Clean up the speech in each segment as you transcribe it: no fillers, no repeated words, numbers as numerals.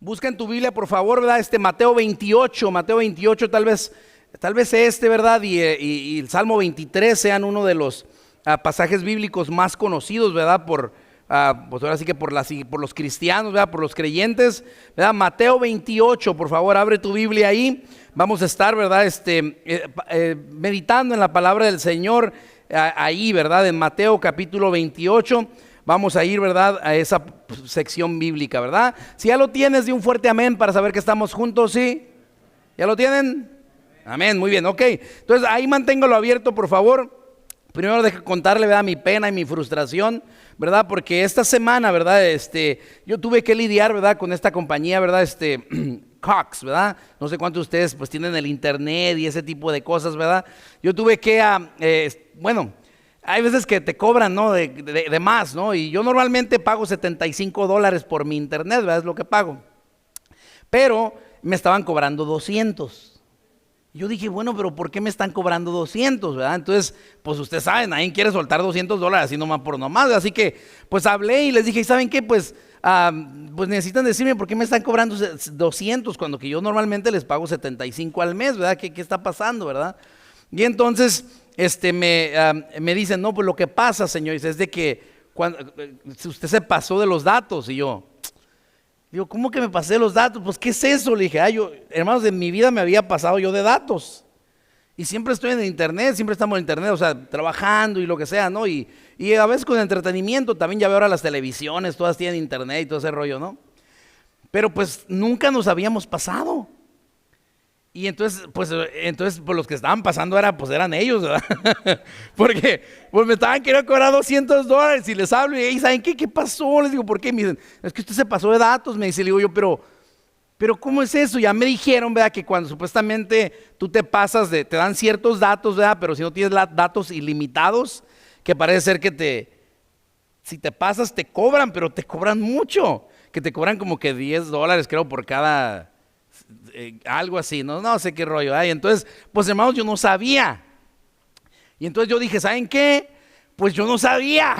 Busca en tu Biblia, por favor, ¿verdad? Mateo 28, tal vez ¿verdad? Y el Salmo 23 sean uno de los pasajes bíblicos más conocidos, ¿verdad? Pues ahora sí que por los cristianos, ¿verdad? Por los creyentes, ¿verdad? Mateo 28, por favor, abre tu Biblia ahí. Vamos a estar, ¿verdad? Meditando en la palabra del Señor ahí, ¿verdad? En Mateo capítulo 28. Vamos a ir, ¿verdad? A esa sección bíblica, ¿verdad? Si ya lo tienes, di un fuerte amén para saber que estamos juntos, ¿sí? ¿Ya lo tienen? Amén, muy bien, ok. Entonces ahí manténgalo abierto, por favor. Primero deje contarle, ¿verdad? Mi pena y mi frustración, ¿verdad? Porque esta semana, ¿verdad? Yo tuve que lidiar, ¿verdad? Con esta compañía, ¿verdad? Cox, ¿verdad? No sé cuántos de ustedes pues tienen el internet y ese tipo de cosas, ¿verdad? Yo tuve que, hay veces que te cobran, ¿no? De más, ¿no? Y yo normalmente pago $75 por mi internet, ¿verdad? Es lo que pago. Pero me estaban cobrando 200. Yo dije, bueno, pero ¿por qué me están cobrando 200, verdad? Entonces, pues ustedes saben, nadie quiere soltar $200 así nomás por nomás. Así que, pues hablé y les dije, ¿saben qué? Pues necesitan decirme por qué me están cobrando 200 cuando que yo normalmente les pago 75 al mes, ¿verdad? ¿Qué está pasando, verdad? Y entonces, me dicen, no, pues lo que pasa, señores, es de que usted se pasó de los datos. Y yo digo, ¿cómo que me pasé de los datos? Pues, ¿qué es eso? Le dije, hermanos, en mi vida me había pasado yo de datos. Y siempre estoy en el internet, siempre estamos en internet, o sea, trabajando y lo que sea, ¿no? Y a veces con entretenimiento, también ya veo ahora las televisiones, todas tienen internet y todo ese rollo, ¿no? Pero pues nunca nos habíamos pasado. Y entonces pues los que estaban pasando eran ellos, ¿verdad? Porque pues me estaban queriendo cobrar $200 y les hablo y ¿saben qué? ¿Qué pasó? Les digo, ¿por qué? Me dicen, es que usted se pasó de datos, me dice. Le digo yo, pero ¿cómo es eso? Ya me dijeron, ¿verdad? Que cuando supuestamente tú te pasas te dan ciertos datos, ¿verdad? Pero si no tienes datos ilimitados, que parece ser que si te pasas te cobran, pero te cobran mucho, que te cobran como que $10, creo, por cada... algo así, no sé qué rollo hay. Entonces, pues hermanos, yo no sabía. Y entonces yo dije, ¿saben qué? Pues yo no sabía.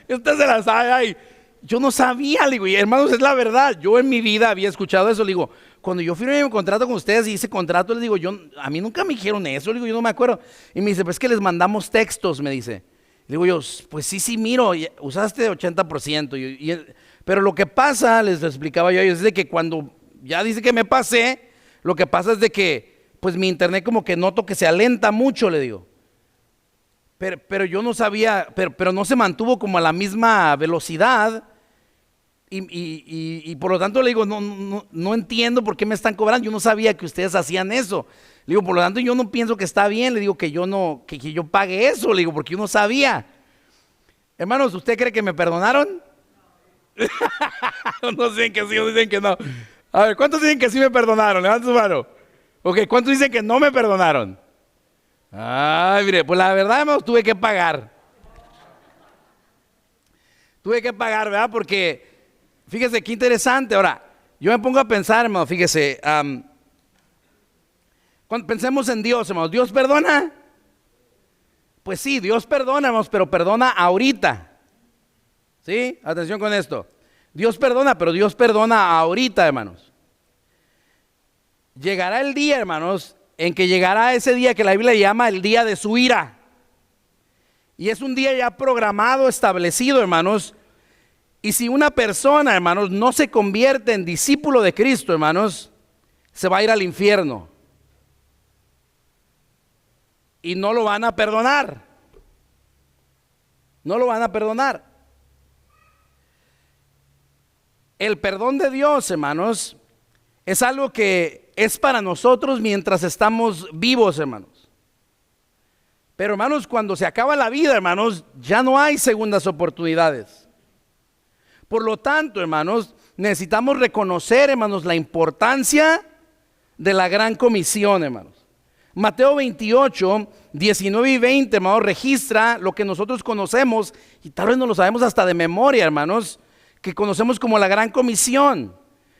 Usted se la sabe, ay. Yo no sabía, le digo, y hermanos, es la verdad. Yo en mi vida había escuchado eso. Le digo, cuando yo firmé mi contrato con ustedes y ese contrato, les digo, a mí nunca me dijeron eso. Le digo, yo no me acuerdo. Y me dice, pues es que les mandamos textos, me dice. Le digo yo, pues sí, miro, usaste 80%. Pero lo que pasa, les explicaba yo a ellos, es de que cuando ya dice que me pasé, lo que pasa es de que pues mi internet como que noto que se alenta mucho, le digo. Pero yo no sabía, pero no se mantuvo como a la misma velocidad y por lo tanto le digo, no entiendo por qué me están cobrando. Yo no sabía que ustedes hacían eso. Le digo, por lo tanto yo no pienso que está bien, le digo que yo pague eso, le digo, porque yo no sabía. Hermanos, ¿usted cree que me perdonaron? No dicen que sí o dicen que no. A ver, ¿cuántos dicen que sí me perdonaron? Levanta su mano. Ok, ¿cuántos dicen que no me perdonaron? Ay, mire, pues la verdad, hermanos, tuve que pagar. ¿Verdad? Porque, fíjese, qué interesante. Ahora, yo me pongo a pensar, hermano, fíjese, cuando pensemos en Dios, hermanos, ¿Dios perdona? Pues sí, Dios perdona, hermanos, pero perdona ahorita. ¿Sí? Atención con esto. Dios perdona, pero Dios perdona ahorita, hermanos. Llegará el día, hermanos, en que llegará ese día que la Biblia llama el día de su ira. Y es un día ya programado, establecido, hermanos. Y si una persona, hermanos, no se convierte en discípulo de Cristo, hermanos, se va a ir al infierno. Y no lo van a perdonar. No lo van a perdonar. El perdón de Dios, hermanos, es algo que es para nosotros mientras estamos vivos, hermanos. Pero, hermanos, cuando se acaba la vida, hermanos, ya no hay segundas oportunidades. Por lo tanto, hermanos, necesitamos reconocer, hermanos, la importancia de la gran comisión, hermanos. Mateo 28, 19 y 20, hermanos, registra lo que nosotros conocemos, y tal vez no lo sabemos hasta de memoria, hermanos, que conocemos como la gran comisión.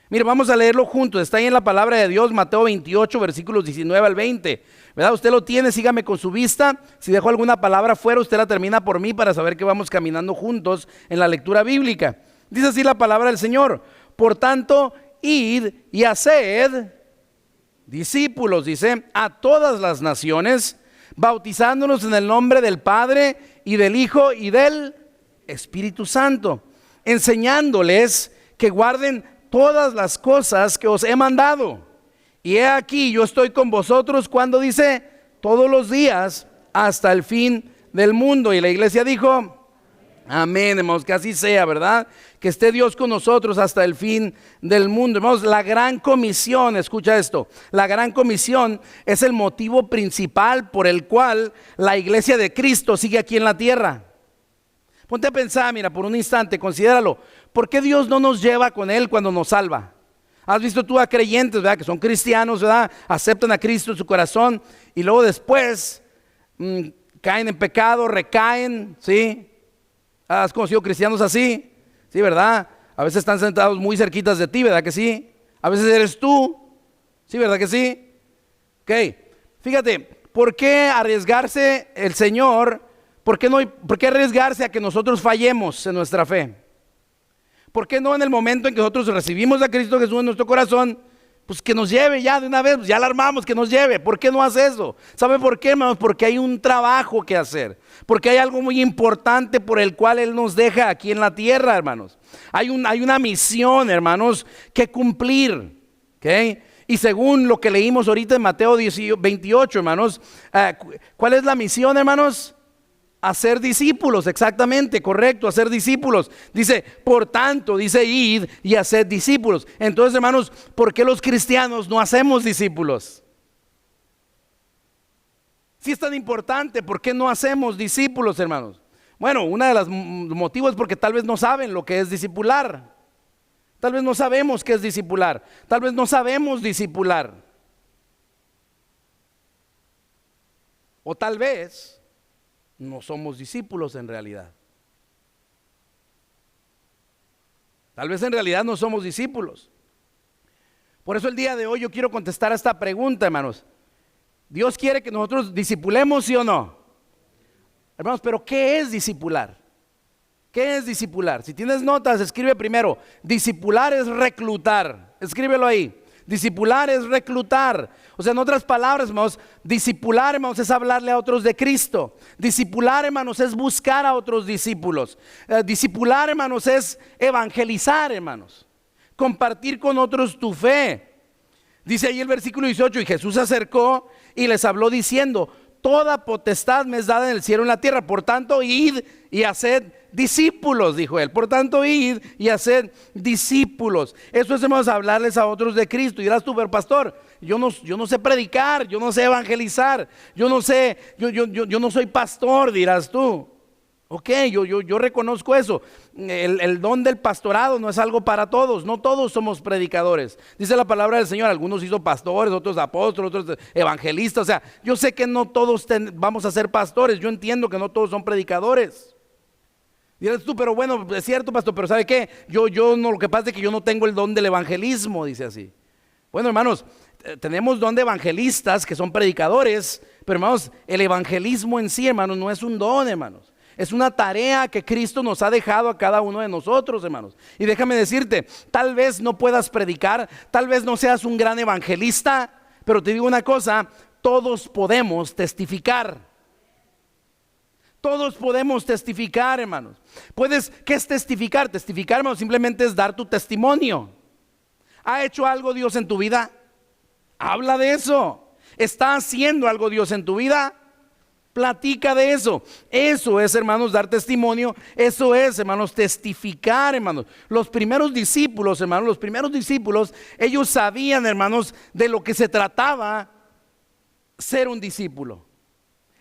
Mire, vamos a leerlo juntos, está ahí en la palabra de Dios, Mateo 28, versículos 19 al 20, ¿verdad? Usted lo tiene, sígame con su vista. Si dejo alguna palabra fuera, usted la termina por mí para saber que vamos caminando juntos en la lectura bíblica. Dice así la palabra del Señor: por tanto, id y haced discípulos, dice, a todas las naciones, bautizándonos en el nombre del Padre y del Hijo y del Espíritu Santo, enseñándoles que guarden todas las cosas que os he mandado. Y he aquí, yo estoy con vosotros cuando dice, todos los días hasta el fin del mundo. Y la iglesia dijo, amén, hermanos, que así sea, ¿verdad? Que esté Dios con nosotros hasta el fin del mundo. Hermanos, la gran comisión, escucha esto, la gran comisión es el motivo principal por el cual la iglesia de Cristo sigue aquí en la tierra. Ponte a pensar, mira, por un instante, considéralo. ¿Por qué Dios no nos lleva con Él cuando nos salva? Has visto tú a creyentes, ¿verdad? Que son cristianos, ¿verdad? Aceptan a Cristo en su corazón y luego después caen en pecado, recaen, ¿sí? ¿Has conocido cristianos así? Sí, ¿verdad? A veces están sentados muy cerquitas de ti, ¿verdad que sí? A veces eres tú, ¿sí, verdad que sí? Ok, fíjate, ¿por qué arriesgarse el Señor? ¿Por qué arriesgarse a que nosotros fallemos en nuestra fe? ¿Por qué no en el momento en que nosotros recibimos a Cristo Jesús en nuestro corazón, pues que nos lleve ya de una vez, pues ya la armamos, que nos lleve? ¿Por qué no hace eso? ¿Sabe por qué, hermanos? Porque hay un trabajo que hacer, porque hay algo muy importante por el cual Él nos deja aquí en la tierra, hermanos. Hay una misión, hermanos, que cumplir, ¿ok? Y según lo que leímos ahorita en Mateo 28, hermanos, ¿cuál es la misión, hermanos? Hacer discípulos, exactamente, correcto, hacer discípulos. Dice, por tanto, dice, id y haced discípulos. Entonces, hermanos, ¿por qué los cristianos no hacemos discípulos? Si es tan importante, ¿por qué no hacemos discípulos, hermanos? Bueno, uno de los motivos es porque tal vez no saben lo que es discipular. Tal vez no sabemos qué es discipular. Tal vez no sabemos discipular. O tal vez no somos discípulos en realidad. Tal vez en realidad no somos discípulos. Por eso el día de hoy yo quiero contestar a esta pregunta, hermanos. ¿Dios quiere que nosotros discipulemos, sí o no? Hermanos, pero ¿qué es discipular? ¿Qué es discipular? Si tienes notas, escribe primero. Discipular es reclutar. Escríbelo ahí. Discipular es reclutar. O sea, en otras palabras, hermanos, discipular, hermanos, es hablarle a otros de Cristo. Discipular, hermanos, es buscar a otros discípulos. Discipular, hermanos, es evangelizar, hermanos. Compartir con otros tu fe. Dice ahí el versículo 18, y Jesús se acercó y les habló diciendo, toda potestad me es dada en el cielo y en la tierra, por tanto, id y haced discípulos, dijo él. Por tanto, id y haced discípulos. Eso es, hermanos, hablarles a otros de Cristo. Y dirás tú, pero pastor, yo no sé predicar, yo no sé evangelizar, yo no soy pastor, dirás tú. Ok, yo reconozco eso. El don del pastorado no es algo para todos. No todos somos predicadores. Dice la palabra del Señor, algunos hizo pastores, otros apóstoles, otros evangelistas. O sea, yo sé que no todos vamos a ser pastores. Yo entiendo que no todos son predicadores. Dirás tú, pero bueno, es cierto, pastor, pero ¿sabe qué? Yo no, lo que pasa es que yo no tengo el don del evangelismo, dice así. Bueno, hermanos, tenemos don de evangelistas que son predicadores, pero hermanos, el evangelismo en sí, hermanos, no es un don, hermanos. Es una tarea que Cristo nos ha dejado a cada uno de nosotros, hermanos. Y déjame decirte, tal vez no puedas predicar, tal vez no seas un gran evangelista, pero te digo una cosa, todos podemos testificar. Todos podemos testificar, hermanos. ¿Qué es testificar? Testificar, hermanos, simplemente es dar tu testimonio. ¿Ha hecho algo Dios en tu vida? Habla de eso. ¿Está haciendo algo Dios en tu vida? Platica de eso. Eso es, hermanos, dar testimonio. Eso es, hermanos, testificar, hermanos. Los primeros discípulos, hermanos, ellos sabían, hermanos, de lo que se trataba ser un discípulo.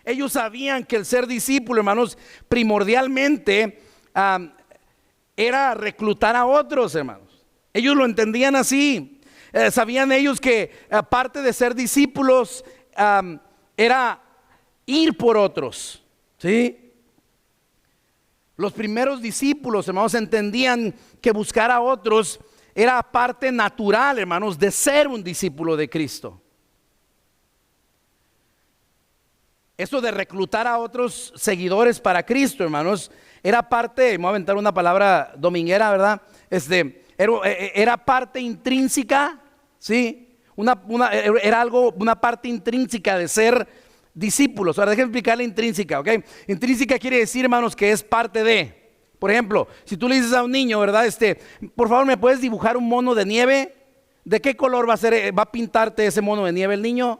Ellos sabían que el ser discípulo, hermanos, primordialmente era reclutar a otros, hermanos. Ellos lo entendían así. Sabían ellos que aparte de ser discípulos, era ir por otros, ¿sí? Los primeros discípulos, hermanos, entendían que buscar a otros era parte natural, hermanos, de ser un discípulo de Cristo. Eso de reclutar a otros seguidores para Cristo, hermanos, era parte, me voy a aventar una palabra dominguera, ¿verdad? era parte intrínseca, ¿sí? Era una parte intrínseca de ser discípulos. Ahora déjenme explicar la intrínseca, ¿ok? Intrínseca quiere decir, hermanos, que es parte de. Por ejemplo, si tú le dices a un niño, ¿verdad? Por favor, ¿me puedes dibujar un mono de nieve? ¿De qué color va a pintarte ese mono de nieve el niño?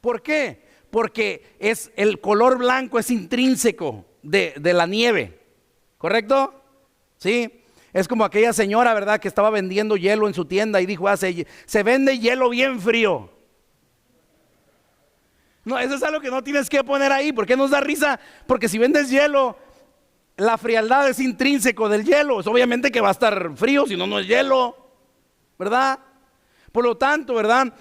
¿Por qué? Porque el color blanco es intrínseco de la nieve, ¿correcto? ¿Sí? Es como aquella señora, ¿verdad? Que estaba vendiendo hielo en su tienda y dijo, se vende hielo bien frío. No, eso es algo que no tienes que poner ahí. ¿Por qué nos da risa? Porque si vendes hielo, la frialdad es intrínseco del hielo. Es obviamente que va a estar frío, si no, no es hielo, ¿verdad? Por lo tanto, ¿verdad?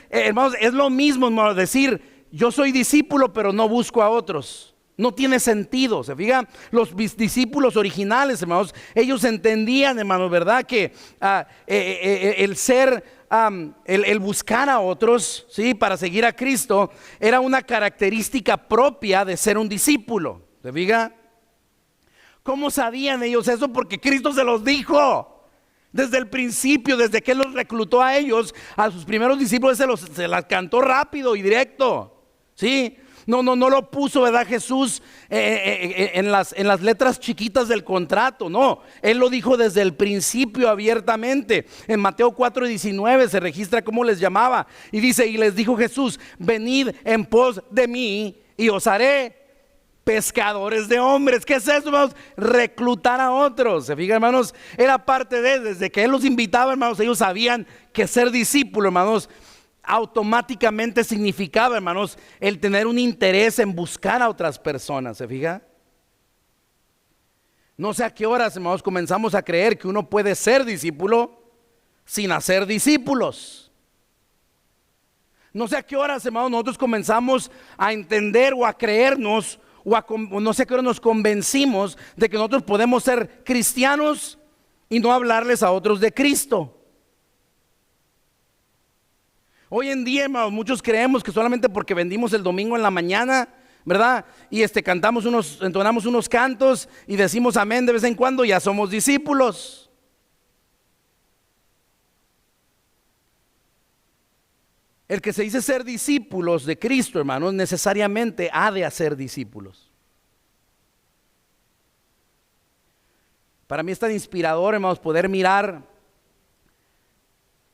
Hermanos, es lo mismo, hermanos, decir, yo soy discípulo, pero no busco a otros. No tiene sentido, ¿se fijan? Los discípulos originales, hermanos, ellos entendían, hermanos, ¿verdad? Que el buscar a otros, ¿sí? Para seguir a Cristo, era una característica propia de ser un discípulo, ¿se fija? ¿Cómo sabían ellos eso? Porque Cristo se los dijo. Desde el principio, desde que Él los reclutó a ellos, a sus primeros discípulos, se las cantó rápido y directo, ¿sí? No lo puso, ¿verdad? Jesús en las letras chiquitas del contrato, no. Él lo dijo desde el principio abiertamente. En Mateo 4:19 se registra cómo les llamaba. Y dice, y les dijo Jesús, venid en pos de mí y os haré pescadores de hombres. ¿Qué es eso, hermanos? Reclutar a otros. ¿Se fijan, hermanos? Era parte desde que Él los invitaba, hermanos, ellos sabían que ser discípulo, hermanos, automáticamente significaba, hermanos, el tener un interés en buscar a otras personas. ¿Se fija? No sé a qué horas, hermanos, comenzamos a creer que uno puede ser discípulo sin hacer discípulos. No sé a qué horas, hermanos, nosotros comenzamos a entender o a creernos o no sé a qué hora nos convencimos de que nosotros podemos ser cristianos y no hablarles a otros de Cristo. Hoy en día, hermanos, muchos creemos que solamente porque vendimos el domingo en la mañana, ¿verdad? Y entonamos unos cantos y decimos amén de vez en cuando, ya somos discípulos. El que se dice ser discípulos de Cristo, hermanos, necesariamente ha de hacer discípulos. Para mí es tan inspirador, hermanos, poder mirar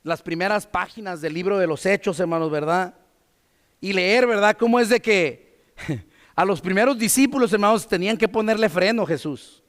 las primeras páginas del libro de los Hechos, hermanos, ¿verdad? Y leer, ¿verdad? Cómo es de que a los primeros discípulos, hermanos, tenían que ponerle freno a Jesús.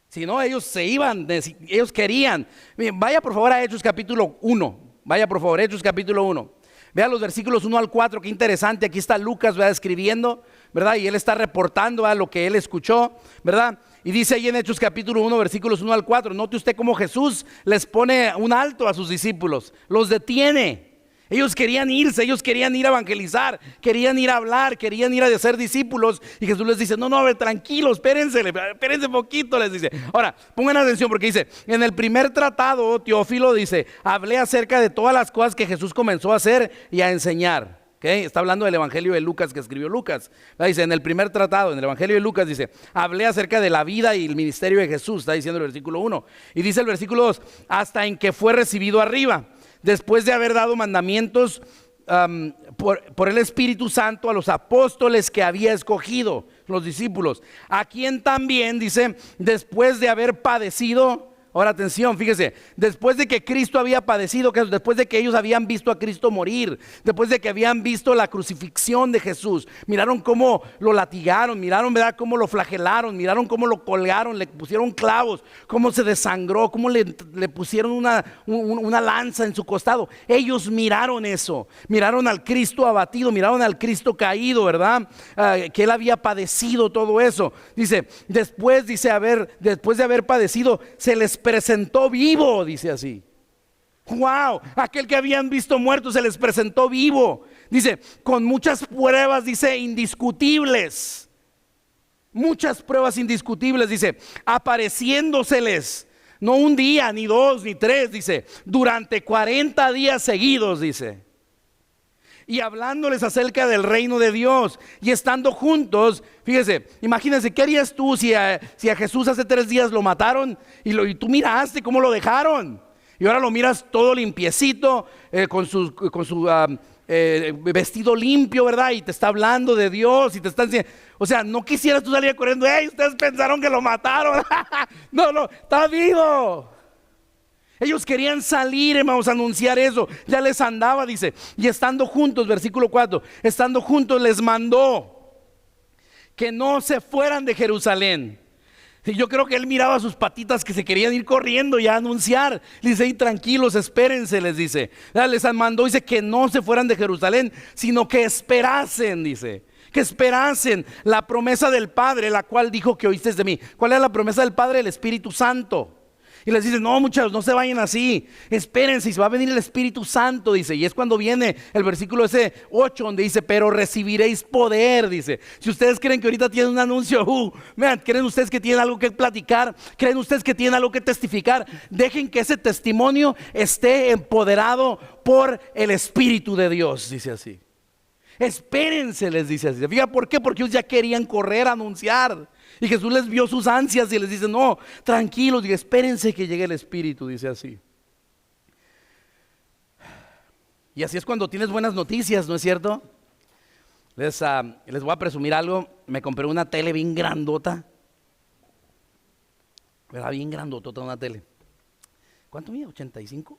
Si no, ellos se iban, ellos querían. Miren, vaya por favor a Hechos capítulo 1. Vaya por favor, Hechos capítulo 1. Vea los versículos 1 al 4, qué interesante. Aquí está Lucas, ¿verdad? Escribiendo, ¿verdad? Y él está reportando a lo que él escuchó, ¿verdad? Y dice ahí en Hechos capítulo 1, versículos 1 al 4. Note usted cómo Jesús les pone un alto a sus discípulos. Los detiene. Ellos querían irse, ellos querían ir a evangelizar, querían ir a hablar, querían ir a ser discípulos. Y Jesús les dice, no, a ver, tranquilos, espérense poquito, les dice. Ahora, pongan atención porque dice, en el primer tratado, Teófilo dice, hablé acerca de todas las cosas que Jesús comenzó a hacer y a enseñar. ¿Okay? Está hablando del evangelio de Lucas que escribió Lucas. Dice, en el primer tratado, en el evangelio de Lucas dice, hablé acerca de la vida y el ministerio de Jesús, está diciendo el versículo 1. Y dice el versículo 2, hasta en que fue recibido arriba, después de haber dado mandamientos por el Espíritu Santo a los apóstoles que había escogido, los discípulos, a quien también, dice, después de haber padecido. Ahora atención, fíjese, después de que Cristo había padecido, después de que ellos habían visto a Cristo morir, después de que habían visto la crucifixión de Jesús, miraron cómo lo latigaron, miraron, ¿verdad?, cómo lo flagelaron, miraron cómo lo colgaron, le pusieron clavos, cómo se desangró, cómo le pusieron una lanza en su costado. Ellos miraron eso, miraron al Cristo abatido, miraron al Cristo caído, ¿verdad? Que Él había padecido todo eso. Dice, después de haber padecido, se les presentó vivo, dice así. Wow, aquel que habían visto muerto se les presentó vivo. Dice, con muchas pruebas, dice, indiscutibles. Muchas pruebas indiscutibles, dice, apareciéndoseles, no un día, ni dos, ni tres, dice, durante 40 días seguidos, dice. y hablándoles acerca del reino de Dios y estando juntos. Fíjese, imagínense, ¿qué harías tú si a Jesús hace 3 días lo mataron y tú miraste cómo lo dejaron? Y ahora lo miras todo limpiecito, con su vestido limpio, ¿verdad? Y te está hablando de Dios y te está diciendo, o sea, no quisieras tú salir corriendo, ¡hey! Ustedes pensaron que lo mataron. No, está vivo. Ellos querían salir, hermanos, a anunciar eso. Ya les andaba, dice, y estando juntos, versículo 4, estando juntos les mandó que no se fueran de Jerusalén. Y yo creo que él miraba sus patitas que se querían ir corriendo y a anunciar. Le dice, tranquilos, espérense, les dice. Les mandó, dice, que no se fueran de Jerusalén, sino que esperasen, dice. Que esperasen la promesa del Padre, la cual dijo que oísteis de mí. ¿Cuál es la promesa del Padre? El Espíritu Santo. Y les dice, no muchachos, no se vayan así, espérense, se va a venir el Espíritu Santo, dice. Y es cuando viene el versículo ese 8, donde dice, pero recibiréis poder, dice. Si ustedes creen que ahorita tienen un anuncio, creen ustedes que tienen algo que platicar, creen ustedes que tienen algo que testificar, dejen que ese testimonio esté empoderado por el Espíritu de Dios, dice así. Espérense, les dice así. Fíjate, ¿por qué? Porque ellos ya querían correr a anunciar. Y Jesús les vio sus ansias y les dice, no, tranquilos, y espérense que llegue el Espíritu, dice así. Y así es cuando tienes buenas noticias, ¿no es cierto? Les voy a presumir algo. Me compré una tele bien grandota. ¿Verdad? Bien grandotota una tele. ¿Cuánto mide? ¿85?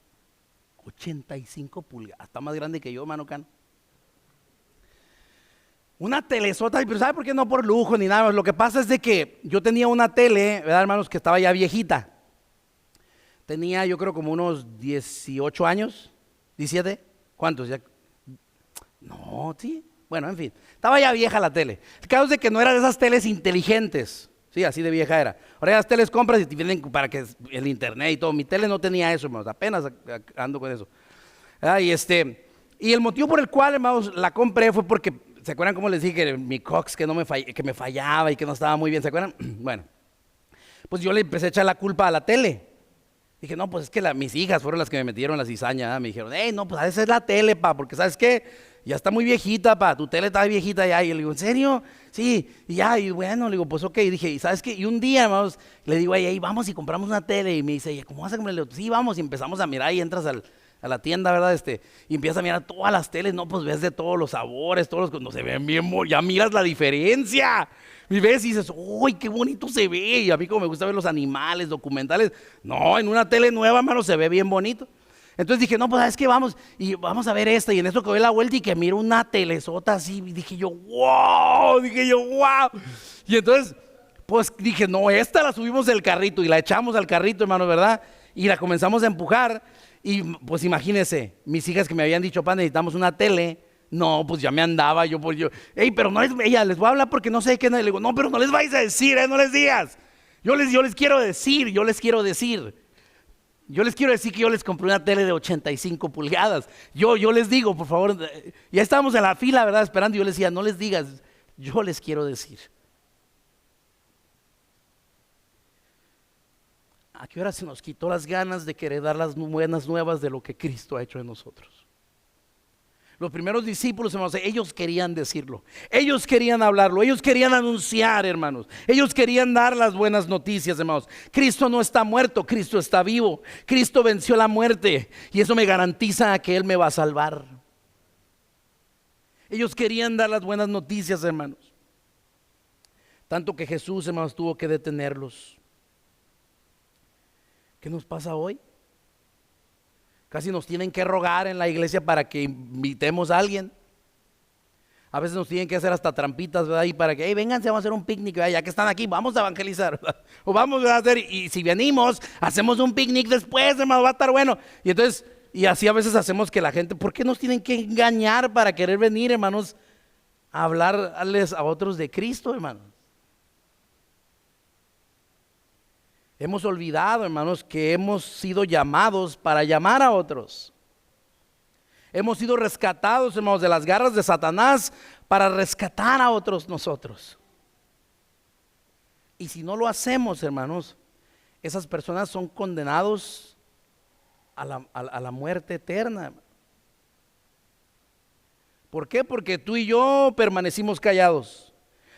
85 pulgadas. Está más grande que yo, hermano Cano. Una telesota, pero ¿sabe por qué? No por lujo ni nada. Lo que pasa es de que yo tenía una tele, ¿verdad, hermanos? Que estaba ya viejita. Tenía, yo creo, como unos 18 años, 17. ¿Cuántos? Ya. No, sí. Bueno, en fin. Estaba ya vieja la tele. El caso es de que no era de esas teles inteligentes. Sí, así de vieja era. Ahora las teles compras y te vienen para que el internet y todo. Mi tele no tenía eso, hermanos. Apenas ando con eso. Y el motivo por el cual, hermanos, la compré fue porque, ¿se acuerdan cómo les dije que mi Cox que me fallaba y que no estaba muy bien? ¿Se acuerdan? Bueno, pues yo le empecé a echar la culpa a la tele. Dije, no, pues es que mis hijas fueron las que me metieron la cizaña. Me dijeron, no, pues esa es la tele, pa, porque ¿sabes qué? Ya está muy viejita, pa, tu tele está viejita ya. Y yo le digo, ¿en serio? Sí, y ya, y bueno, le digo, pues ok. Y dije, ¿y sabes qué? Y un día, hermanos, le digo, ahí vamos y compramos una tele. Y me dice, ¿cómo vas a comprarle? Sí, vamos, y empezamos a mirar y entras a la tienda, ¿verdad? Y empiezas a mirar todas las teles, no, pues ves de todos los sabores, no se ven bien, ya miras la diferencia. Y ves y dices, ¡uy, qué bonito se ve! Y a mí como me gusta ver los animales, documentales, no, en una tele nueva, hermano, se ve bien bonito. Entonces dije, no, pues ¿sabes qué? Vamos a ver esta. Y en eso que doy la vuelta y que miro una telesota así, y dije yo, ¡wow! Y entonces, pues dije, no, esta la subimos del carrito y la echamos al carrito, hermano, ¿verdad? Y la comenzamos a empujar. Y pues imagínense, mis hijas que me habían dicho, pa, necesitamos una tele. No, pues ya me andaba yo, pero no les voy a hablar porque no sé qué. Le digo, no, pero no les vais a decir, no les digas. Yo les quiero decir. Yo les quiero decir que yo les compré una tele de 85 pulgadas. Yo les digo, por favor, ya estábamos en la fila, ¿verdad? Esperando, y yo les decía, no les digas, yo les quiero decir. ¿A qué hora se nos quitó las ganas de querer dar las buenas nuevas de lo que Cristo ha hecho en nosotros? Los primeros discípulos, hermanos, ellos querían decirlo, ellos querían hablarlo, ellos querían anunciar, hermanos, ellos querían dar las buenas noticias, hermanos. Cristo no está muerto, Cristo está vivo, Cristo venció la muerte y eso me garantiza que Él me va a salvar. Ellos querían dar las buenas noticias, hermanos, tanto que Jesús, hermanos, tuvo que detenerlos. ¿Qué nos pasa hoy? Casi nos tienen que rogar en la iglesia para que invitemos a alguien. A veces nos tienen que hacer hasta trampitas, ¿verdad? Y para que, hey, vénganse, vamos a hacer un picnic, ¿verdad? Ya que están aquí, vamos a evangelizar, ¿verdad? O vamos a hacer, y si venimos, hacemos un picnic después, hermano, va a estar bueno. Y entonces, y así a veces hacemos que la gente, ¿por qué nos tienen que engañar para querer venir, hermanos, a hablarles a otros de Cristo, hermanos? Hemos olvidado, hermanos, que hemos sido llamados para llamar a otros. Hemos sido rescatados, hermanos, de las garras de Satanás para rescatar a otros nosotros. Y si no lo hacemos, hermanos, esas personas son condenados a la muerte eterna. ¿Por qué? Porque tú y yo permanecimos callados.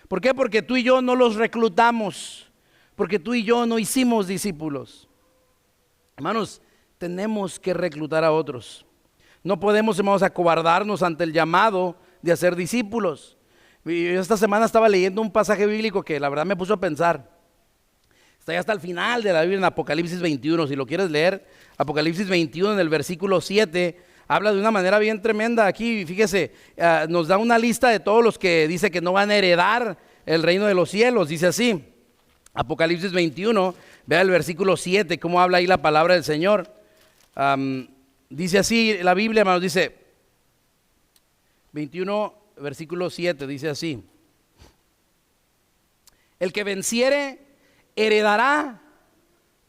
¿Por qué? Porque tú y yo no los reclutamos. Porque tú y yo no hicimos discípulos. Hermanos, tenemos que reclutar a otros. No podemos, hermanos, acobardarnos ante el llamado de hacer discípulos. Y esta semana estaba leyendo un pasaje bíblico que la verdad me puso a pensar. Está ya hasta el final de la Biblia en Apocalipsis 21. Si lo quieres leer, Apocalipsis 21 en el versículo 7, habla de una manera bien tremenda. Aquí, fíjese, nos da una lista de todos los que dice que no van a heredar el reino de los cielos. Dice así, Apocalipsis 21, vea el versículo 7, cómo habla ahí la palabra del Señor. Dice así la Biblia, hermanos, dice 21, versículo 7, dice así: el que venciere heredará,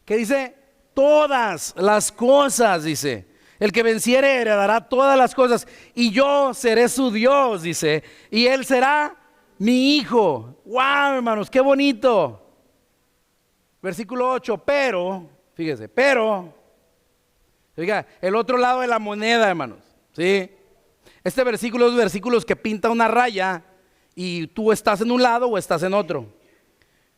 ¿qué dice? Todas las cosas, dice. El que venciere heredará todas las cosas, y yo seré su Dios, dice, y él será mi hijo. ¡Wow, hermanos, qué bonito! Versículo 8, pero, fíjese, oiga, el otro lado de la moneda, hermanos, ¿sí? Este versículo es de versículos que pinta una raya y tú estás en un lado o estás en otro.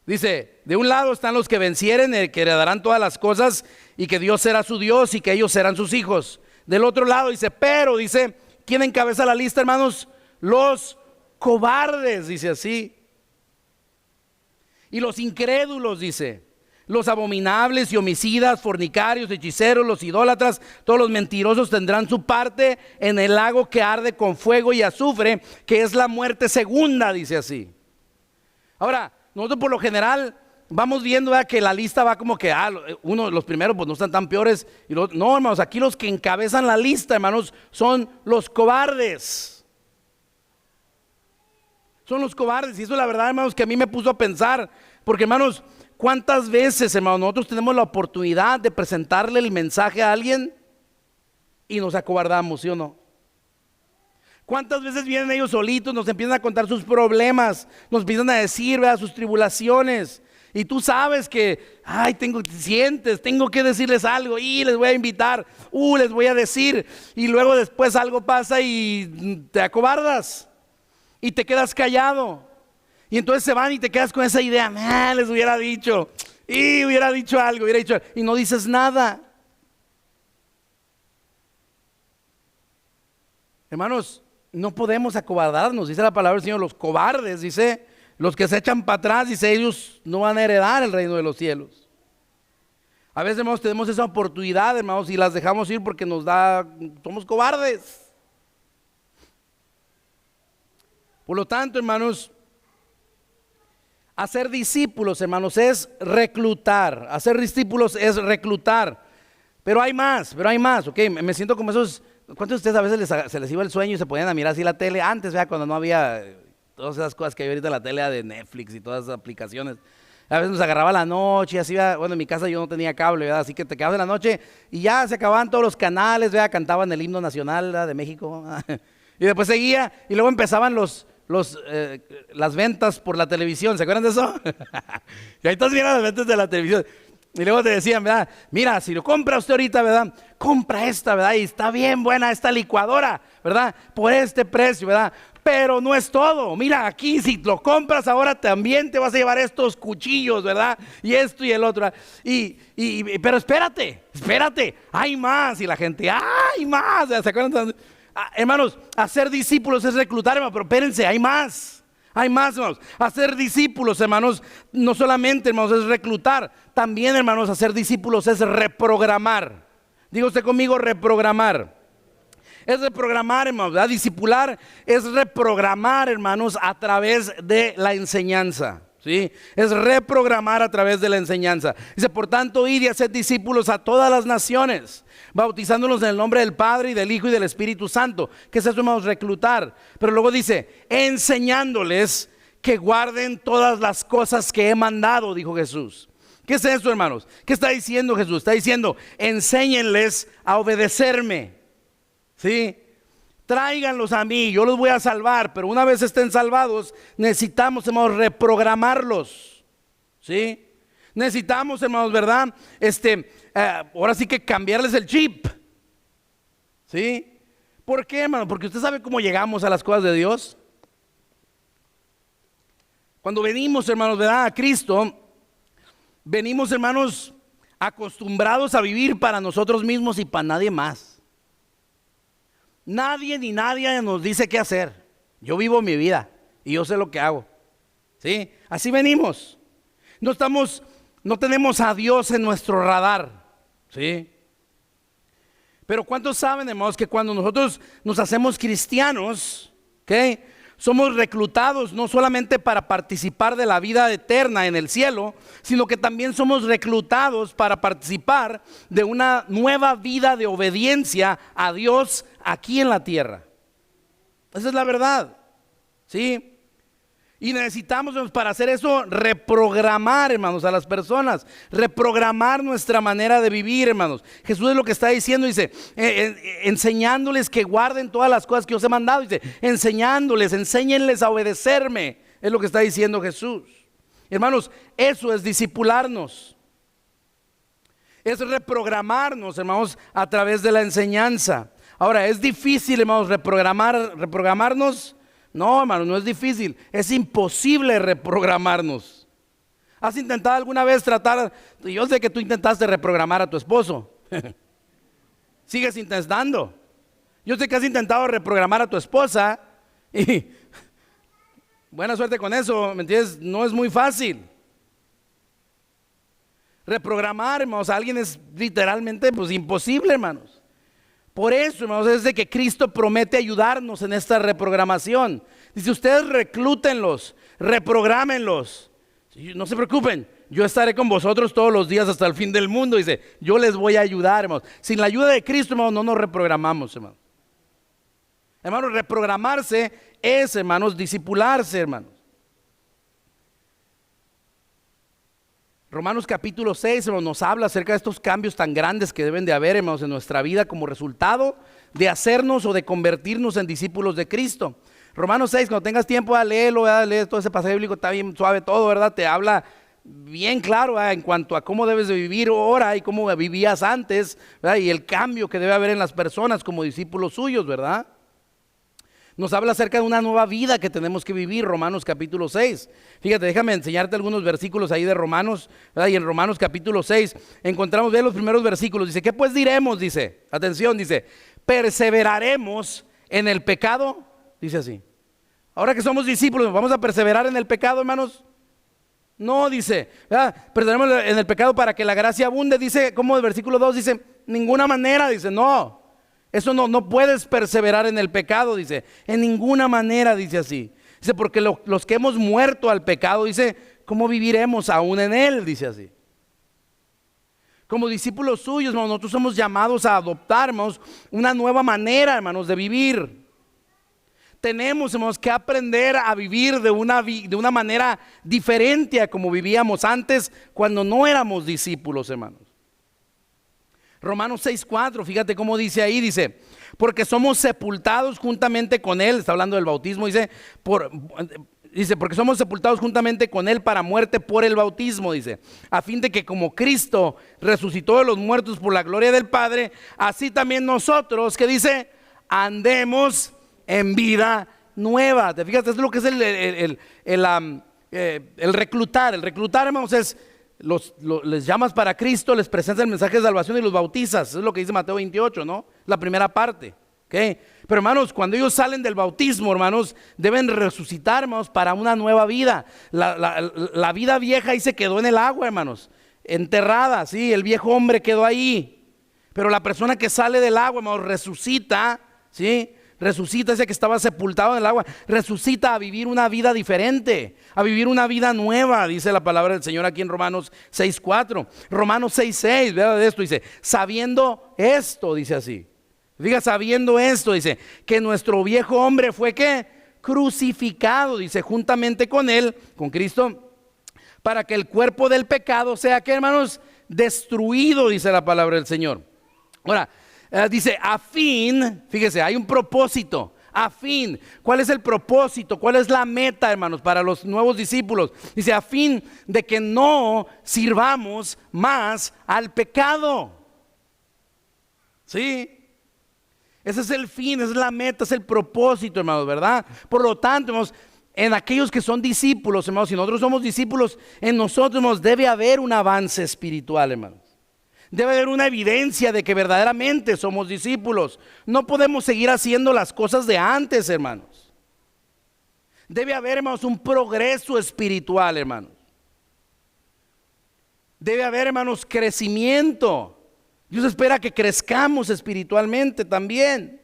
Dice, de un lado están los que vencieren, que heredarán todas las cosas y que Dios será su Dios y que ellos serán sus hijos. Del otro lado dice, pero, dice, ¿quién encabeza la lista, hermanos? Los cobardes, dice así. Y los incrédulos, dice. Los abominables y homicidas, fornicarios, hechiceros, los idólatras, todos los mentirosos tendrán su parte en el lago que arde con fuego y azufre, que es la muerte segunda, dice así. Ahora, nosotros por lo general vamos viendo que la lista va como que, los primeros pues no están tan peores. No, hermanos, aquí los que encabezan la lista, hermanos, son los cobardes. Son los cobardes, y eso la verdad, hermanos, que a mí me puso a pensar, porque, hermanos, ¿cuántas veces, hermanos, nosotros tenemos la oportunidad de presentarle el mensaje a alguien y nos acobardamos, ¿sí o no? ¿Cuántas veces vienen ellos solitos, nos empiezan a contar sus problemas, nos empiezan a decir, ¿verdad?, sus tribulaciones? Y tú sabes que, tengo que decirles algo, y les voy a invitar, les voy a decir, y luego después algo pasa y te acobardas y te quedas callado. Y entonces se van y te quedas con esa idea, les hubiera dicho, hubiera dicho algo, y no dices nada. Hermanos, no podemos acobardarnos, dice la palabra del Señor. Los cobardes, dice, los que se echan para atrás, dice, ellos no van a heredar el reino de los cielos. A veces, hermanos, tenemos esa oportunidad, hermanos, y las dejamos ir porque somos cobardes. Por lo tanto, hermanos, hacer discípulos, hermanos, es reclutar. Hacer discípulos es reclutar. Pero hay más, ok. Me siento como esos. ¿Cuántos de ustedes a veces se les iba el sueño y se ponían a mirar así la tele? Antes, cuando no había todas esas cosas que hay ahorita en la tele de Netflix y todas esas aplicaciones. A veces nos agarraba la noche y así, bueno, en mi casa yo no tenía cable, ¿verdad? Así que te quedabas en la noche y ya se acababan todos los canales, ¿verdad? Cantaban el himno nacional, ¿verdad?, de México. Y después seguía y luego empezaban las ventas por la televisión, ¿se acuerdan de eso? Y ahí todos vieron las ventas de la televisión. Y luego te decían, ¿verdad? Mira, si lo compra usted ahorita, ¿verdad? Compra esta, ¿verdad? Y está bien buena esta licuadora, ¿verdad? Por este precio, ¿verdad? Pero no es todo. Mira, aquí si lo compras ahora también te vas a llevar estos cuchillos, ¿verdad? Y esto y el otro. Pero espérate, hay más. Y la gente, hay más. ¿Se acuerdan? Hermanos, hacer discípulos es reclutar, hermanos, pero espérense, hay más, hermanos. Hacer discípulos, hermanos, no solamente, hermanos, es reclutar, también, hermanos, hacer discípulos es reprogramar. Diga usted conmigo, reprogramar. Es reprogramar, hermanos, ¿verdad? Discipular es reprogramar, hermanos, a través de la enseñanza. ¿Sí? Es reprogramar a través de la enseñanza. Dice, por tanto, id y haced discípulos a todas las naciones, bautizándolos en el nombre del Padre y del Hijo y del Espíritu Santo. ¿Qué es eso, hermanos? Reclutar. Pero luego dice, enseñándoles que guarden todas las cosas que he mandado, dijo Jesús. ¿Qué es eso, hermanos? ¿Qué está diciendo Jesús? Está diciendo, enséñenles a obedecerme. ¿Sí? Tráiganlos a mí, yo los voy a salvar, pero una vez estén salvados, necesitamos, hermanos, reprogramarlos. ¿Sí? Necesitamos, hermanos, ¿verdad? Ahora sí que cambiarles el chip. ¿Sí? ¿Por qué, hermano? Porque usted sabe cómo llegamos a las cosas de Dios. Cuando venimos, hermanos, ¿verdad?, a Cristo, venimos, hermanos, acostumbrados a vivir para nosotros mismos y para nadie más. Nadie ni nadie nos dice qué hacer. Yo vivo mi vida y yo sé lo que hago. ¿Sí? Así venimos. No tenemos a Dios en nuestro radar. ¿Sí? Pero ¿cuántos saben, hermanos, que cuando nosotros nos hacemos cristianos, ¿ok?, somos reclutados no solamente para participar de la vida eterna en el cielo, sino que también somos reclutados para participar de una nueva vida de obediencia a Dios aquí en la tierra? Esa es la verdad, ¿sí? Y necesitamos, para hacer eso, reprogramar, hermanos, a las personas, reprogramar nuestra manera de vivir, hermanos. Jesús es lo que está diciendo, dice, enseñándoles que guarden todas las cosas que os he mandado, dice, enséñenles a obedecerme, es lo que está diciendo Jesús. Hermanos, eso es discipularnos, es reprogramarnos, hermanos, a través de la enseñanza. Ahora, ¿es difícil, hermanos, reprogramarnos? No, hermano, no es difícil, es imposible reprogramarnos. ¿Has intentado alguna vez yo sé que tú intentaste reprogramar a tu esposo? Sigues intentando. Yo sé que has intentado reprogramar a tu esposa y buena suerte con eso, ¿me entiendes? No es muy fácil. Reprogramar, hermanos, a alguien es literalmente pues imposible, hermanos. Por eso, hermanos, es de que Cristo promete ayudarnos en esta reprogramación. Dice, ustedes reclútenlos, reprográmenlos. No se preocupen, yo estaré con vosotros todos los días hasta el fin del mundo. Dice, yo les voy a ayudar, hermanos. Sin la ayuda de Cristo, hermanos, no nos reprogramamos, hermanos. Hermanos, reprogramarse es, hermanos, discipularse, hermanos. Romanos capítulo 6, hermanos, nos habla acerca de estos cambios tan grandes que deben de haber, hermanos, en nuestra vida como resultado de hacernos o de convertirnos en discípulos de Cristo. Romanos 6, cuando tengas tiempo a leerlo, leer todo ese pasaje bíblico, está bien suave todo, ¿verdad? Te habla bien claro, ¿verdad?, en cuanto a cómo debes de vivir ahora y cómo vivías antes, ¿verdad?, y el cambio que debe haber en las personas como discípulos suyos, ¿verdad? Nos habla acerca de una nueva vida que tenemos que vivir, Romanos capítulo 6. Fíjate, déjame enseñarte algunos versículos ahí de Romanos, ¿verdad? Y en Romanos capítulo 6 encontramos bien los primeros versículos. Dice, ¿qué pues diremos? Dice, atención, dice, ¿perseveraremos en el pecado? Dice así. Ahora que somos discípulos, ¿vamos a perseverar en el pecado, hermanos? No, dice, perseveraremos en el pecado para que la gracia abunde. Dice, como el versículo 2 dice, ninguna manera, dice, no. Eso no puedes perseverar en el pecado, dice, en ninguna manera, dice así. Dice, porque los que hemos muerto al pecado, dice, ¿cómo viviremos aún en él? Dice así. Como discípulos suyos, hermanos, nosotros somos llamados a adoptar, hermanos, una nueva manera, hermanos, de vivir. Tenemos, hermanos, que aprender a vivir de una manera diferente a como vivíamos antes cuando no éramos discípulos, hermanos. Romanos 6:4, fíjate cómo dice ahí, dice, porque somos sepultados juntamente con él, está hablando del bautismo, dice, porque somos sepultados juntamente con él para muerte por el bautismo, dice, a fin de que como Cristo resucitó de los muertos por la gloria del Padre, así también nosotros, que dice, andemos en vida nueva. ¿Te fijas? Esto es lo que es el reclutar. El reclutar, hermanos, es les llamas para Cristo, les presentas el mensaje de salvación y los bautizas. Eso es lo que dice Mateo 28, ¿no? La primera parte, ¿okay? Pero hermanos, cuando ellos salen del bautismo, hermanos, deben resucitar, hermanos, para una nueva vida. La vida vieja ahí se quedó en el agua, hermanos, enterrada, sí, el viejo hombre quedó ahí. Pero la persona que sale del agua, hermanos, resucita, ¿sí? Resucita, ese que estaba sepultado en el agua, resucita a vivir una vida diferente, a vivir una vida nueva, dice la palabra del Señor aquí en Romanos 6:4. Romanos 6:6, vea de esto, dice, sabiendo esto, dice así. Diga, sabiendo esto, dice, que nuestro viejo hombre fue, ¿qué? Crucificado, dice, juntamente con él, con Cristo, para que el cuerpo del pecado sea, ¿qué, hermanos? Destruido, dice la palabra del Señor. Ahora, dice, a fin, fíjese, hay un propósito, a fin. ¿Cuál es el propósito? ¿Cuál es la meta, hermanos, para los nuevos discípulos? Dice, a fin de que no sirvamos más al pecado. ¿Sí? Ese es el fin, esa es la meta, es el propósito, hermanos, ¿verdad? Por lo tanto, hermanos, en aquellos que son discípulos, hermanos, si nosotros somos discípulos, en nosotros, hermanos, debe haber un avance espiritual, hermanos. Debe haber una evidencia de que verdaderamente somos discípulos. No podemos seguir haciendo las cosas de antes, hermanos. Debe haber, hermanos, un progreso espiritual, hermanos. Debe haber, hermanos, crecimiento. Dios espera que crezcamos espiritualmente también.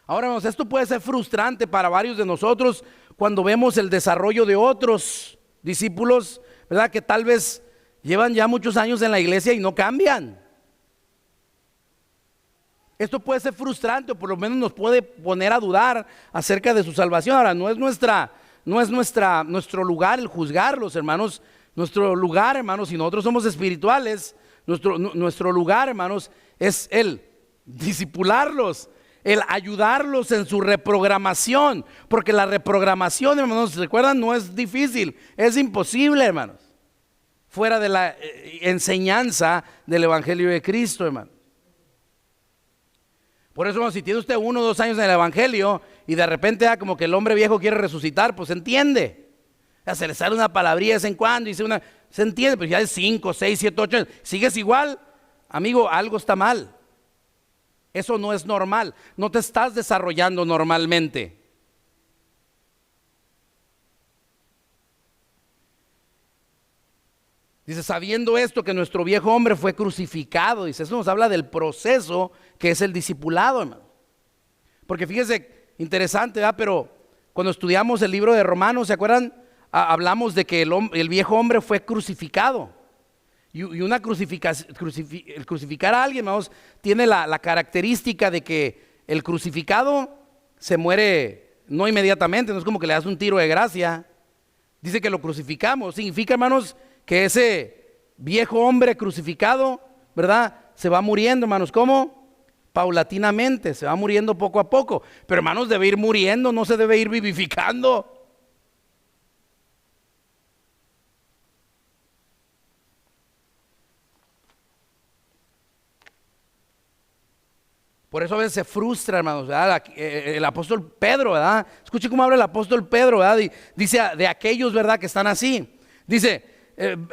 Ahora, hermanos, esto puede ser frustrante para varios de nosotros cuando vemos el desarrollo de otros discípulos, ¿verdad? Que tal vez llevan ya muchos años en la iglesia y no cambian. Esto puede ser frustrante o por lo menos nos puede poner a dudar acerca de su salvación. Ahora, no es nuestro lugar el juzgarlos, hermanos. Nuestro lugar, hermanos, si nosotros somos espirituales, nuestro lugar, hermanos, es el discipularlos, el ayudarlos en su reprogramación, porque la reprogramación, hermanos, ¿recuerdan? No es difícil, es imposible, hermanos, fuera de la enseñanza del Evangelio de Cristo, hermanos. Por eso, hermanos, si tiene usted 1 o 2 años en el Evangelio y de repente como que el hombre viejo quiere resucitar, pues entiende. Se le sale una palabrilla de vez en cuando y se entiende, pero ya es 5, 6, 7, 8, sigues igual, amigo, algo está mal. Eso no es normal, no te estás desarrollando normalmente. Dice, sabiendo esto que nuestro viejo hombre fue crucificado, dice, eso nos habla del proceso que es el discipulado, hermano. Porque fíjese, interesante, ¿verdad? Pero cuando estudiamos el libro de Romanos, ¿se acuerdan? Hablamos de que el viejo hombre fue crucificado. Y una el crucificar a alguien, vamos, tiene la característica de que el crucificado se muere no inmediatamente, no es como que le das un tiro de gracia. Dice que lo crucificamos, significa, hermanos, que ese viejo hombre crucificado, ¿verdad? Se va muriendo, hermanos, ¿cómo? Paulatinamente, se va muriendo poco a poco. Pero, hermanos, debe ir muriendo, no se debe ir vivificando. Por eso a veces se frustra, hermanos, ¿verdad? El apóstol Pedro, ¿verdad? Escuche cómo habla el apóstol Pedro, ¿verdad? Dice de aquellos, ¿verdad? Que están así. Dice,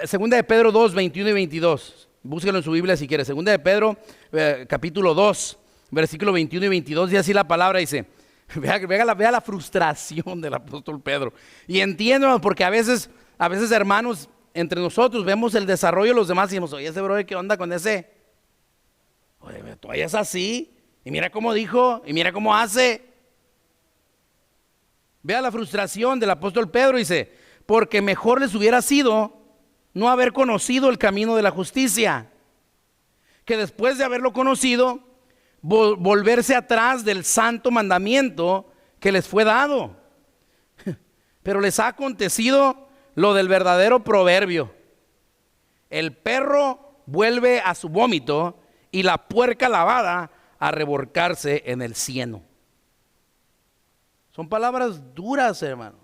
segunda de Pedro 2, 21 y 22. Búsquelo en su Biblia si quiere. Segunda de Pedro, capítulo 2, versículo 21 y 22. Dice así la palabra, dice, vea la frustración del apóstol Pedro. Y entiendo, porque a veces, hermanos, entre nosotros vemos el desarrollo de los demás y decimos, oye, ese brother, ¿qué onda con ese? Oye, todavía es así. Y mira cómo dijo, y mira cómo hace. Vea la frustración del apóstol Pedro, dice, porque mejor les hubiera sido no haber conocido el camino de la justicia, que después de haberlo conocido, volverse atrás del santo mandamiento que les fue dado. Pero les ha acontecido lo del verdadero proverbio: el perro vuelve a su vómito y la puerca lavada a revolcarse en el cieno. Son palabras duras, hermanos.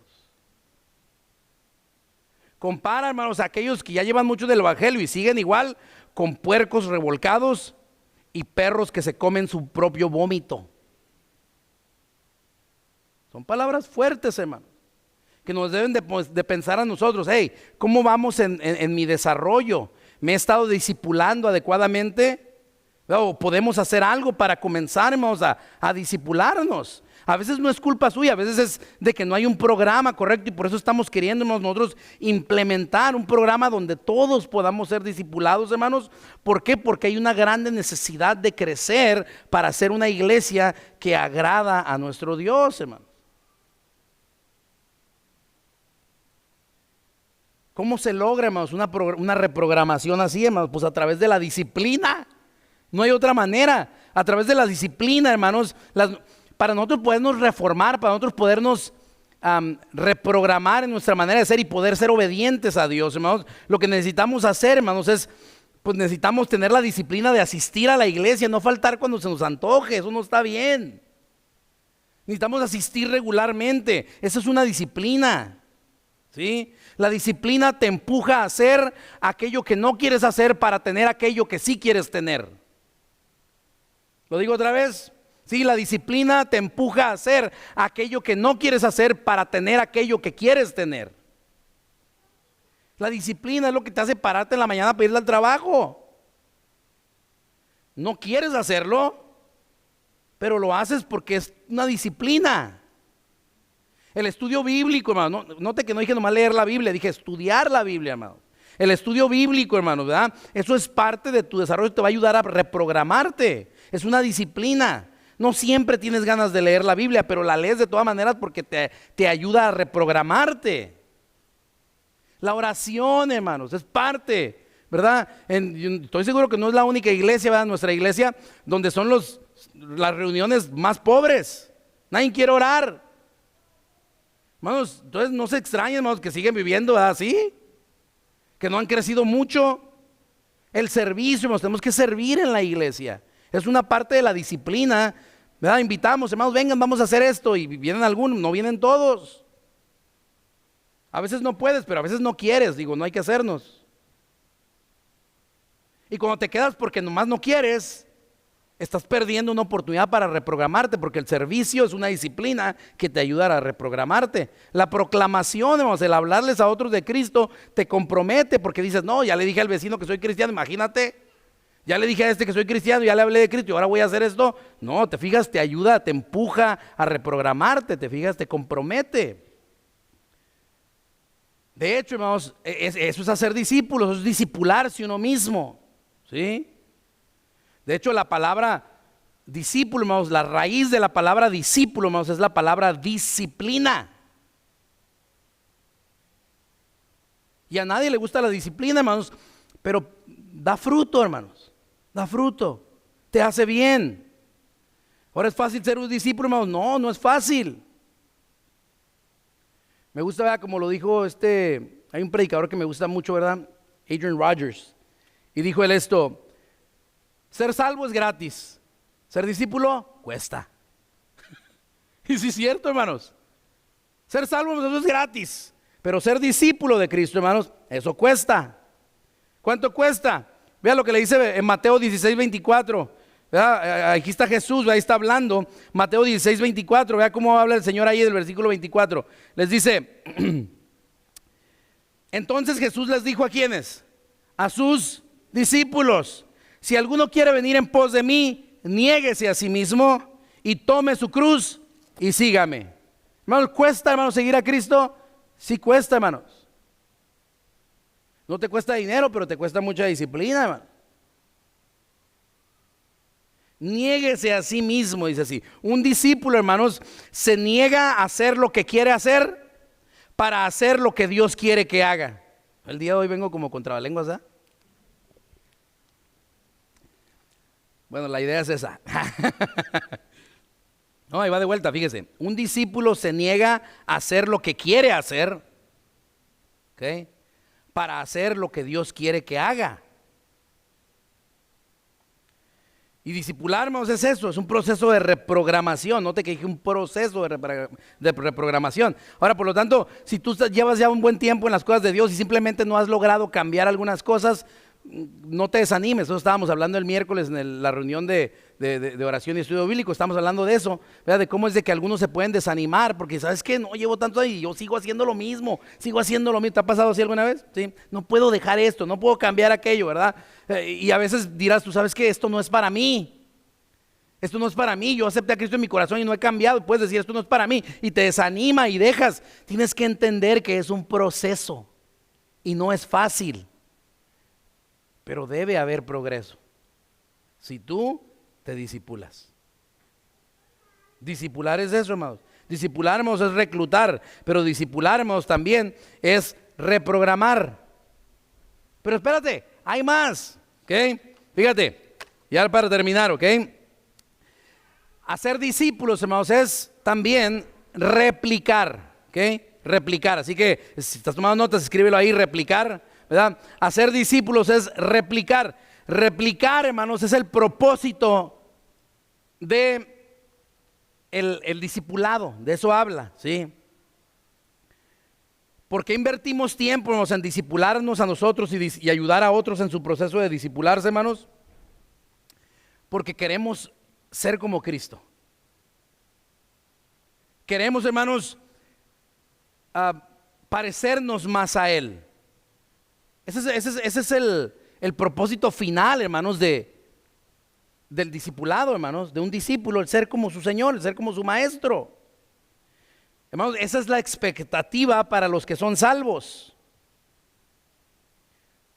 Compara, hermanos, a aquellos que ya llevan mucho del Evangelio y siguen igual con puercos revolcados y perros que se comen su propio vómito. Son palabras fuertes, hermanos, que nos deben de pensar a nosotros. Hey, ¿cómo vamos en mi desarrollo? ¿Me he estado discipulando adecuadamente? ¿O podemos hacer algo para comenzar, hermanos, a discipularnos? A veces no es culpa suya, a veces es de que no hay un programa correcto y por eso estamos queriendo nosotros implementar un programa donde todos podamos ser discipulados, hermanos. ¿Por qué? Porque hay una grande necesidad de crecer para ser una iglesia que agrada a nuestro Dios, hermanos. ¿Cómo se logra, hermanos, una reprogramación así, hermanos? Pues a través de la disciplina. No hay otra manera. A través de la disciplina, hermanos, para nosotros podernos reformar, para nosotros podernos reprogramar en nuestra manera de ser y poder ser obedientes a Dios, hermanos, lo que necesitamos hacer, hermanos, es, pues necesitamos tener la disciplina de asistir a la iglesia, no faltar cuando se nos antoje, eso no está bien. Necesitamos asistir regularmente, eso es una disciplina, ¿sí? La disciplina te empuja a hacer aquello que no quieres hacer para tener aquello que sí quieres tener. Lo digo otra vez. Sí, la disciplina te empuja a hacer aquello que no quieres hacer para tener aquello que quieres tener. La disciplina es lo que te hace pararte en la mañana para ir al trabajo. No quieres hacerlo, pero lo haces porque es una disciplina. El estudio bíblico, hermano, note que no dije nomás leer la Biblia, dije estudiar la Biblia, hermano. El estudio bíblico, hermano, ¿verdad? Eso es parte de tu desarrollo, te va a ayudar a reprogramarte. Es una disciplina. No siempre tienes ganas de leer la Biblia, pero la lees de todas maneras porque te ayuda a reprogramarte. La oración, hermanos, es parte, ¿verdad? Estoy seguro que no es la única iglesia, ¿verdad? Nuestra iglesia, donde son las reuniones más pobres. Nadie quiere orar. Hermanos, entonces no se extrañen, hermanos, que siguen viviendo así, que no han crecido mucho. El servicio, hermanos, tenemos que servir en la iglesia. Es una parte de la disciplina, ¿verdad? Invitamos, hermanos, vengan, vamos a hacer esto. Y vienen algunos, no vienen todos. A veces no puedes, pero a veces no quieres. Digo, no hay que hacernos. Y cuando te quedas porque nomás no quieres, estás perdiendo una oportunidad para reprogramarte, porque el servicio es una disciplina que te ayuda a reprogramarte. La proclamación, hermanos, el hablarles a otros de Cristo, te compromete, porque dices, no, ya le dije al vecino que soy cristiano, imagínate. Ya le dije a este que soy cristiano, ya le hablé de Cristo y ahora voy a hacer esto. No, te fijas, te ayuda, te empuja a reprogramarte, te fijas, te compromete. De hecho, hermanos, eso es hacer discípulos, eso es discipularse uno mismo, ¿sí? De hecho, la palabra discípulo, hermanos, la raíz de la palabra discípulo, hermanos, es la palabra disciplina. Y a nadie le gusta la disciplina, hermanos, pero da fruto, hermanos, da fruto, te hace bien. Ahora, ¿es fácil ser un discípulo, hermanos? No, no es fácil. Me gusta, ¿verdad? Como lo dijo hay un predicador que me gusta mucho, ¿verdad? Adrian Rogers. Y dijo él esto: ser salvo es gratis, ser discípulo cuesta. Y sí es cierto, hermanos. Ser salvo eso es gratis, pero ser discípulo de Cristo, hermanos, eso cuesta. ¿Cuánto cuesta? Vea lo que le dice en Mateo 16:24. Aquí está Jesús, ahí está hablando. Mateo 16:24, vea cómo habla el Señor ahí del versículo 24. Les dice: entonces Jesús les dijo, ¿a quiénes? A sus discípulos: si alguno quiere venir en pos de mí, niéguese a sí mismo y tome su cruz y sígame. Hermanos, ¿cuesta, hermanos, seguir a Cristo? Sí cuesta, hermanos. No te cuesta dinero, pero te cuesta mucha disciplina, hermano. Niéguese a sí mismo, dice así. Un discípulo, hermanos, se niega a hacer lo que quiere hacer para hacer lo que Dios quiere que haga. El día de hoy vengo como contrabalenguas, ¿ah? Bueno, la idea es esa. No, ahí va de vuelta, fíjese. Un discípulo se niega a hacer lo que quiere hacer, ¿ok?, para hacer lo que Dios quiere que haga. Y discipular, hermanos, es eso, es un proceso de reprogramación. Note que dije un proceso de reprogramación. Ahora, por lo tanto, si tú llevas ya un buen tiempo en las cosas de Dios y simplemente no has logrado cambiar algunas cosas, no te desanimes. Eso estábamos hablando el miércoles en la reunión de oración y estudio bíblico. Estamos hablando de eso, ¿verdad? De cómo es de que algunos se pueden desanimar porque sabes que no llevo tanto ahí y yo sigo haciendo lo mismo. ¿Te ha pasado así alguna vez? ¿Sí? No puedo dejar esto, no puedo cambiar aquello, ¿verdad? Y a veces dirás, tú sabes que esto no es para mí. Esto no es para mí, yo acepté a Cristo en mi corazón y no he cambiado. Puedes decir, esto no es para mí, y te desanima y dejas. Tienes que entender que es un proceso y no es fácil, pero debe haber progreso si tú te discipulas. Discipular es eso, hermanos. Discipular, hermanos, es reclutar, pero discipular, hermanos, también es reprogramar. Pero espérate, hay más, ¿ok? Fíjate, ya para terminar, ¿ok? Hacer discípulos, hermanos, es también replicar, ¿ok? Replicar, así que si estás tomando notas, escríbelo ahí, replicar, ¿verdad? Hacer discípulos es replicar. Replicar, hermanos, es el propósito de el discipulado, de eso habla, ¿sí? ¿Por qué invertimos tiempo, hermanos, en discipularnos a nosotros y ayudar a otros en su proceso de discipularse, hermanos? Porque queremos ser como Cristo. Queremos, hermanos, parecernos más a Él. Ese es el propósito final, hermanos, del discipulado, hermanos, de un discípulo, el ser como su Señor, el ser como su Maestro. Hermanos, esa es la expectativa para los que son salvos.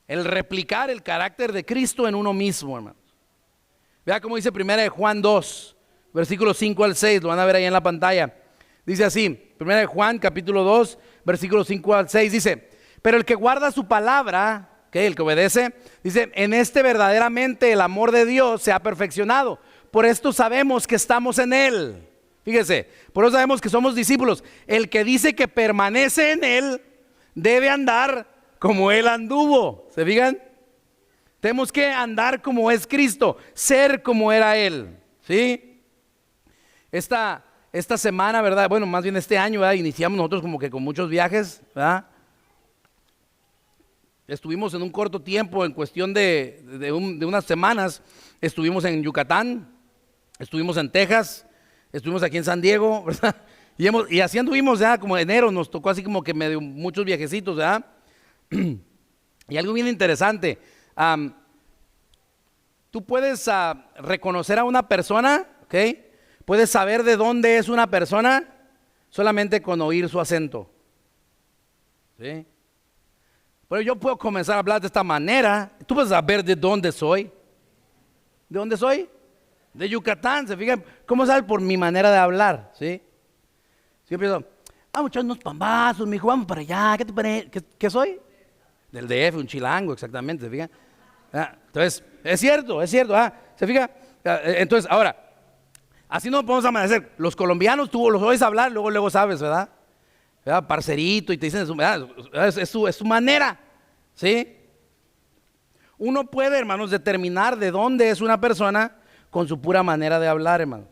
El replicar el carácter de Cristo en uno mismo, hermanos. Vea cómo dice 1 Juan 2, versículos 5 al 6, lo van a ver ahí en la pantalla. Dice así, 1 Juan capítulo 2, versículos 5 al 6, dice: pero el que guarda su palabra, el que obedece, dice, en este verdaderamente el amor de Dios se ha perfeccionado. Por esto sabemos que estamos en Él. Fíjese, por eso sabemos que somos discípulos. El que dice que permanece en Él debe andar como Él anduvo. ¿Se fijan? Tenemos que andar como es Cristo, ser como era Él. ¿Sí? Esta semana, ¿verdad? Bueno, más bien este año, ¿verdad? Iniciamos nosotros como que con muchos viajes, ¿verdad? Estuvimos en un corto tiempo, en cuestión de unas semanas, estuvimos en Yucatán, estuvimos en Texas, estuvimos aquí en San Diego, ¿verdad? Y así anduvimos, ya como enero, nos tocó así como que medio muchos viajecitos, ¿verdad? Y algo bien interesante, tú puedes reconocer a una persona, ¿ok? Puedes saber de dónde es una persona solamente con oír su acento, ¿sí? Pero yo puedo comenzar a hablar de esta manera. Tú puedes saber de dónde soy. ¿De dónde soy? De Yucatán. ¿Se fijan? ¿Cómo sabes? Por mi manera de hablar, ¿sí? Yo empiezo, vamos a echar unos pambazos, mijo, vamos para allá. ¿Qué te parece? ¿Qué soy? Del DF, un chilango, exactamente, ¿se fijan? Entonces, es cierto, ¿se fija? Entonces, ahora, así no podemos amanecer. Los colombianos, tú los oyes hablar, luego sabes, ¿verdad? Parcerito, y te dicen, es su manera, ¿sí? Uno puede, hermanos, determinar de dónde es una persona con su pura manera de hablar, hermanos.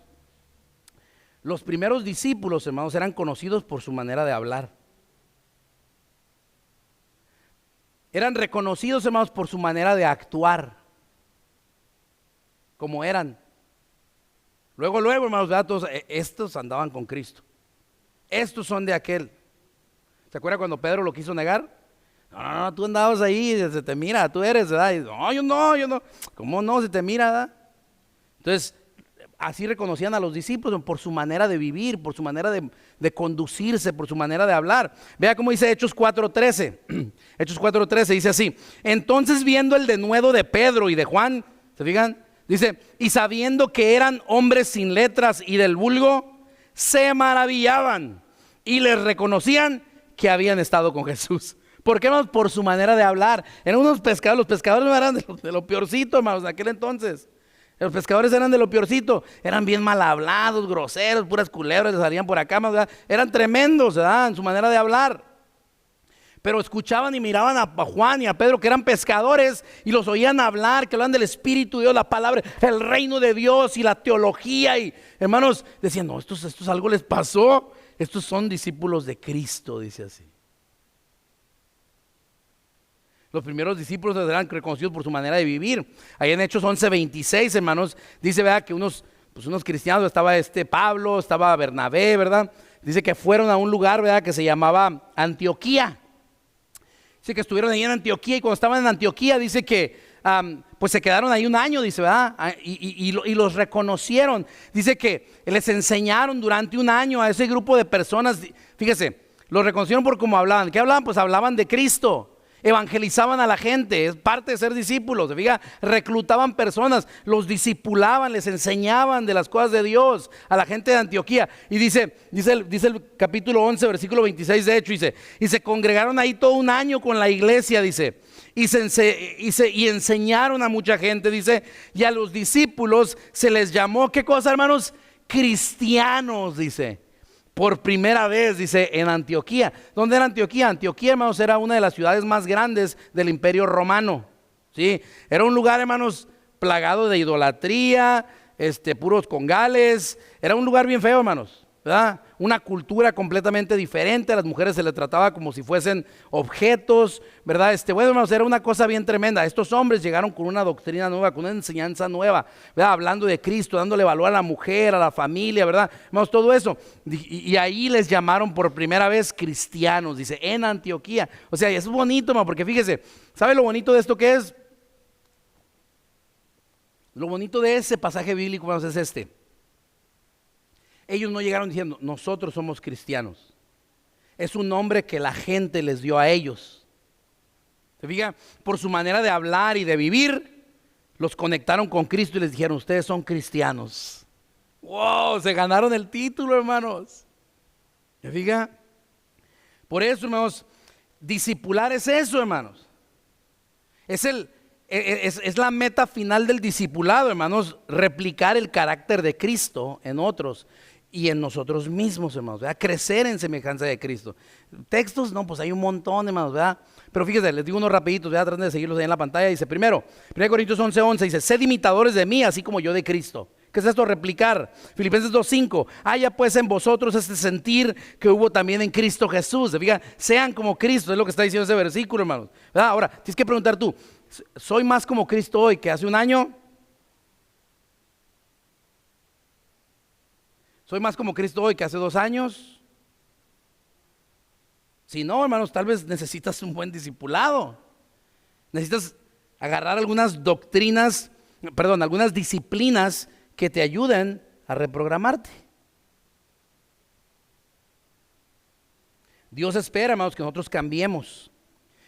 Los primeros discípulos, hermanos, eran conocidos por su manera de hablar. Eran reconocidos, hermanos, por su manera de actuar, como eran. Luego, hermanos, ¿verdad? Todos, estos andaban con Cristo. Estos son de aquel. ¿Se acuerda cuando Pedro lo quiso negar? No, tú andabas ahí, se te mira, tú eres, ¿verdad? Y, no, yo no. ¿Cómo no? Se te mira, ¿verdad? Entonces, así reconocían a los discípulos por su manera de vivir, por su manera de conducirse, por su manera de hablar. Vea cómo dice Hechos 4:13. Hechos 4:13 dice así: entonces, viendo el denuedo de Pedro y de Juan, ¿se fijan? Dice, y sabiendo que eran hombres sin letras y del vulgo, se maravillaban y les reconocían que habían estado con Jesús. ¿Por qué, hermanos? Por su manera de hablar. Eran unos pescadores, los pescadores no eran de lo peorcito, hermanos, en aquel entonces. Los pescadores eran de lo peorcito, eran bien mal hablados, groseros, puras culebras les salían por acá, ¿verdad? Eran tremendos, ¿verdad? En su manera de hablar. Pero escuchaban y miraban a Juan y a Pedro, que eran pescadores, y los oían hablar, que hablan del Espíritu de Dios, la palabra, el reino de Dios y la teología. Y hermanos, decían, no, estos algo les pasó. Estos son discípulos de Cristo, dice así. Los primeros discípulos eran reconocidos por su manera de vivir. Ahí en Hechos 11:26, hermanos, dice, ¿verdad? Que unos cristianos, estaba Pablo, estaba Bernabé, ¿verdad? Dice que fueron a un lugar, ¿verdad? Que se llamaba Antioquía. Dice que estuvieron ahí en Antioquía, y cuando estaban en Antioquía, dice que pues se quedaron ahí un año, dice, ¿verdad? Y los reconocieron. Dice que les enseñaron durante un año a ese grupo de personas. Fíjese, los reconocieron por cómo hablaban. ¿Qué hablaban? Pues hablaban de Cristo. Evangelizaban a la gente, es parte de ser discípulos. Fíjate, reclutaban personas, los discipulaban, les enseñaban de las cosas de Dios a la gente de Antioquía. Y dice el capítulo 11, versículo 26 de Hechos, dice, y se congregaron ahí todo un año con la iglesia, dice, y enseñaron a mucha gente, dice, y a los discípulos se les llamó, ¿qué cosa, hermanos? Cristianos, dice. Por primera vez, dice, en Antioquía. ¿Dónde era Antioquía? Antioquía, hermanos, era una de las ciudades más grandes del Imperio Romano, ¿sí? Era un lugar, hermanos, plagado de idolatría, puros congales. Era un lugar bien feo, hermanos. ¿verdad? Una cultura completamente diferente. A las mujeres se les trataba como si fuesen objetos, ¿verdad? Bueno, hermanos, era una cosa bien tremenda. Estos hombres llegaron con una doctrina nueva, con una enseñanza nueva, ¿verdad? Hablando de Cristo, dándole valor a la mujer, a la familia, ¿verdad? Hermanos, todo eso. Y ahí les llamaron por primera vez cristianos, dice, en Antioquía. O sea, es bonito, hermano, porque fíjese, ¿sabe lo bonito de esto que es? Lo bonito de ese pasaje bíblico, hermanos, es este. Ellos no llegaron diciendo, nosotros somos cristianos. Es un nombre que la gente les dio a ellos. ¿Se fija? Por su manera de hablar y de vivir, los conectaron con Cristo y les dijeron, ustedes son cristianos. ¡Wow! Se ganaron el título, hermanos. ¿Se fija? Por eso, hermanos, discipular es eso, hermanos. Es la meta final del discipulado, hermanos, replicar el carácter de Cristo en otros y en nosotros mismos, hermanos, ¿verdad? Crecer en semejanza de Cristo. Textos, no, pues hay un montón, hermanos, ¿verdad? Pero fíjense, les digo unos rapiditos, ¿verdad? Traten de seguirlos ahí en la pantalla. Dice, primero, 1 Corintios 11:11, dice, sed imitadores de mí, así como yo de Cristo. ¿Qué es esto? Replicar. Filipenses 2:5, haya pues en vosotros este sentir que hubo también en Cristo Jesús. Fíjense, sean como Cristo, es lo que está diciendo ese versículo, hermanos, ¿verdad? Ahora, tienes que preguntar tú, ¿soy más como Cristo hoy que hace un año? ¿Soy más como Cristo hoy que hace 2 años? Si no, hermanos, tal vez necesitas un buen discipulado. Necesitas agarrar algunas doctrinas, algunas disciplinas que te ayuden a reprogramarte. Dios espera, hermanos, que nosotros cambiemos.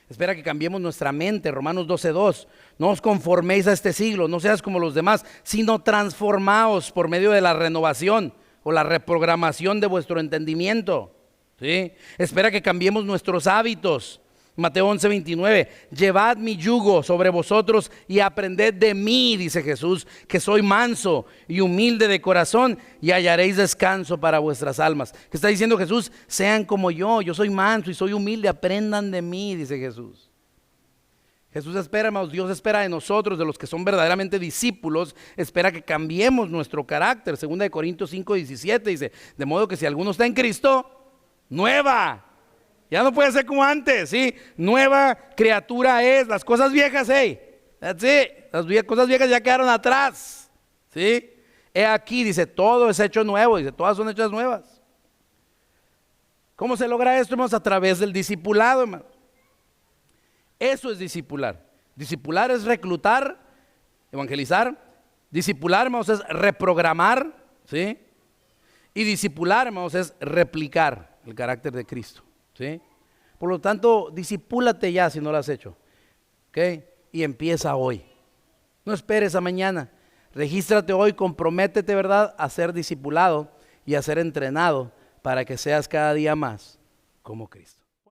Espera que cambiemos nuestra mente. Romanos 12:2. No os conforméis a este siglo, no seas como los demás, sino transformaos por medio de la renovación o la reprogramación de vuestro entendimiento. ¿Sí? Espera que cambiemos nuestros hábitos. Mateo 11:29. Llevad mi yugo sobre vosotros y aprended de mí, dice Jesús, que soy manso y humilde de corazón, y hallaréis descanso para vuestras almas. ¿Qué está diciendo Jesús? Sean como yo soy manso y soy humilde, aprendan de mí, dice Jesús. Jesús espera, hermanos, Dios espera de nosotros, de los que son verdaderamente discípulos, espera que cambiemos nuestro carácter. 2 Corintios 5:17 dice, de modo que si alguno está en Cristo, nueva. Ya no puede ser como antes, ¿sí? Nueva criatura es, las cosas viejas, that's it. Las cosas viejas ya quedaron atrás, ¿sí? He aquí, dice, todo es hecho nuevo, dice, todas son hechas nuevas. ¿Cómo se logra esto, hermanos? A través del discipulado, hermanos. Eso es discipular. Discipular es reclutar, evangelizar. Discipular, hermanos, es reprogramar, ¿sí? Y discipular, hermanos, es replicar el carácter de Cristo, ¿sí? Por lo tanto, discipúlate ya si no lo has hecho, ¿ok? Y empieza hoy. No esperes a mañana. Regístrate hoy, comprométete, ¿verdad?, a ser discipulado y a ser entrenado para que seas cada día más como Cristo.